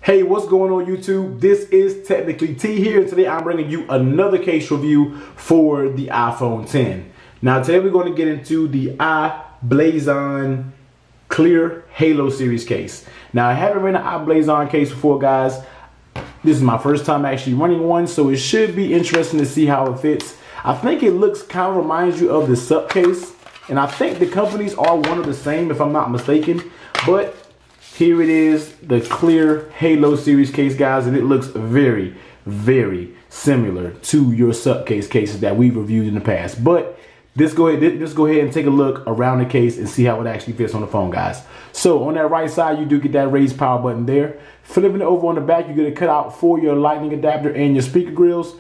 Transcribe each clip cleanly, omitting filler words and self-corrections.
Hey, what's going on YouTube? This is Technically T here, and today I'm bringing you another case review for the iPhone 10. Now today we're going to get into the I-Blason Clear Halo series case. Now I haven't run an I-Blason case before, guys. This is my first time actually running one, so it should be interesting to see how it fits. I think it looks kind of reminds you of the SUP case, and I think the companies are one of the same if I'm not mistaken, but here it is, the Clear Halo series case, guys, and it looks very, very similar to your SUP cases that we've reviewed in the past. But let's go ahead and take a look around the case and see how it actually fits on the phone, guys. So on that right side, you do get that raised power button there. Flipping it over on the back, you get a cutout for your lightning adapter and your speaker grills.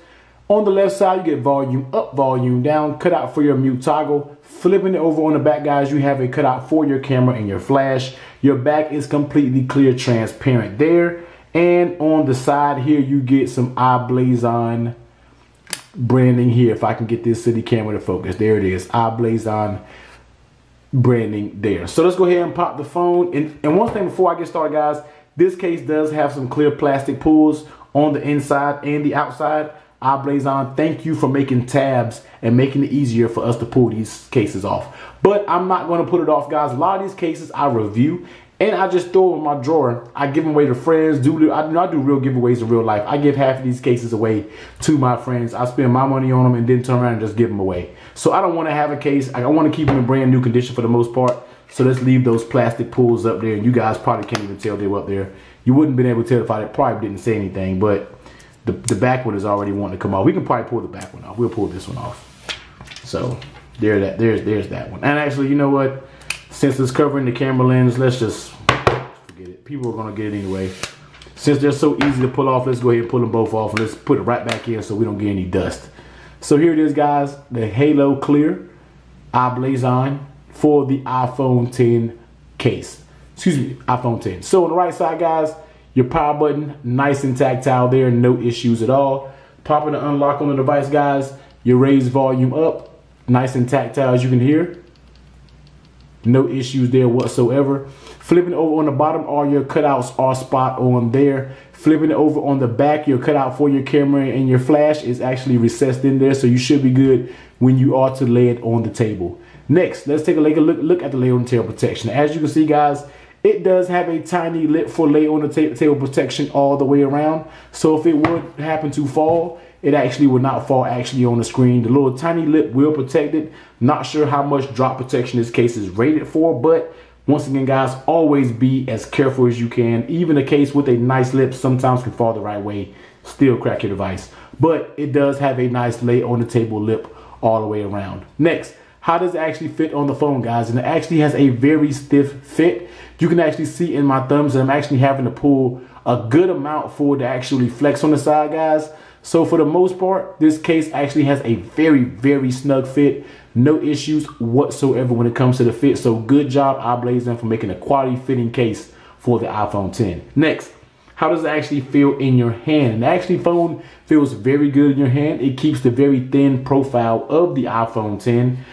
On the left side, you get volume up, volume down, cutout for your mute toggle. Flipping it over on the back, guys, you have a cutout for your camera and your flash. Your back is completely clear, transparent there. And on the side here, you get some I-Blason branding here. If I can get this city camera to focus, there it is, I-Blason branding there. So let's go ahead and pop the phone. And one thing before I get started, guys, this case does have some clear plastic pulls on the inside and the outside. I-Blason, thank you for making tabs and making it easier for us to pull these cases off. But I'm not going to put it off, guys. A lot of these cases I review and I just throw them in my drawer. I give them away to friends. I do real giveaways in real life. I give half of these cases away to my friends. I spend my money on them and then turn around and just give them away. So I don't want to have a case. I want to keep them in brand new condition for the most part. So let's leave those plastic pulls up there. And you guys probably can't even tell they were up there. You wouldn't have been able to tell if I probably didn't say anything, but the back one is already wanting to come off. We can probably pull the back one off. We'll pull this one off. So there's that one. And actually, you know what? Since it's covering the camera lens, let's just forget it. People are gonna get it anyway. Since they're so easy to pull off, let's go ahead and pull them both off and let's put it right back in so we don't get any dust. So here it is, guys, the Halo Clear I-Blason for the iPhone 10 case. Excuse me, iPhone 10. So on the right side, guys, your power button, nice and tactile there, no issues at all. Popping the unlock on the device, guys, your raised volume up, nice and tactile as you can hear. No issues there whatsoever. Flipping over on the bottom, all your cutouts are spot on there. Flipping it over on the back, your cutout for your camera and your flash is actually recessed in there, so you should be good when you are to lay it on the table. Next, let's take a look at the lay on the table protection. As you can see, guys, it does have a tiny lip for lay on the table protection all the way around. So if it would happen to fall, it actually would not fall actually on the screen. The little tiny lip will protect it. Not sure how much drop protection this case is rated for, but once again, guys, always be as careful as you can. Even a case with a nice lip sometimes can fall the right way, still crack your device. But it does have a nice lay on the table lip all the way around. Next, how does it actually fit on the phone, guys? And it actually has a very stiff fit. You can actually see in my thumbs that I'm actually having to pull a good amount for it to actually flex on the side, guys. So for the most part, this case actually has a very, very snug fit. No issues whatsoever when it comes to the fit. So good job, I-Blason, for making a quality fitting case for the iPhone 10. Next, how does it actually feel in your hand? And the phone feels very good in your hand. It keeps the very thin profile of the iPhone 10.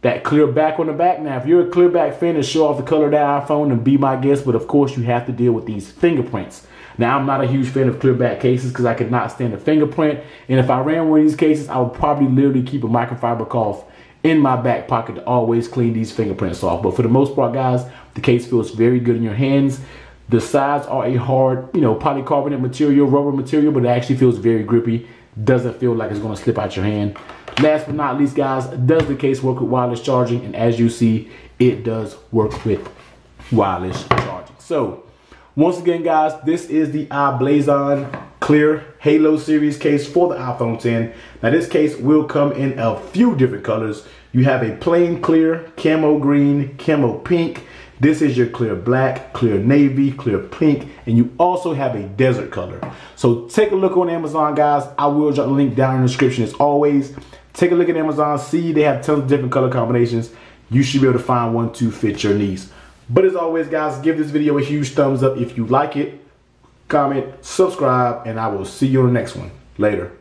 That clear back on the back. Now, if you're a clear back fan and show off the color of that iPhone, then be my guest. But of course, you have to deal with these fingerprints. Now, I'm not a huge fan of clear back cases because I could not stand a fingerprint. And if I ran one of these cases, I would probably literally keep a microfiber cloth in my back pocket to always clean these fingerprints off. But for the most part, guys, the case feels very good in your hands. The sides are a hard, polycarbonate material, rubber material, but it actually feels very grippy. Doesn't feel like it's going to slip out your hand. Last but not least, guys, does the case work with wireless charging? And as you see, it does work with wireless charging. So once again, guys, this is the I-Blason Clear Halo series case for the iPhone 10. Now this case will come in a few different colors. You have a plain clear, camo green, camo pink. This is your clear black, clear navy, clear pink, and you also have a desert color. So take a look on Amazon, guys. I will drop the link down in the description as always. Take a look at Amazon, see they have tons of different color combinations. You should be able to find one to fit your needs. But as always, guys, give this video a huge thumbs up if you like it. Comment, subscribe, and I will see you on the next one. Later.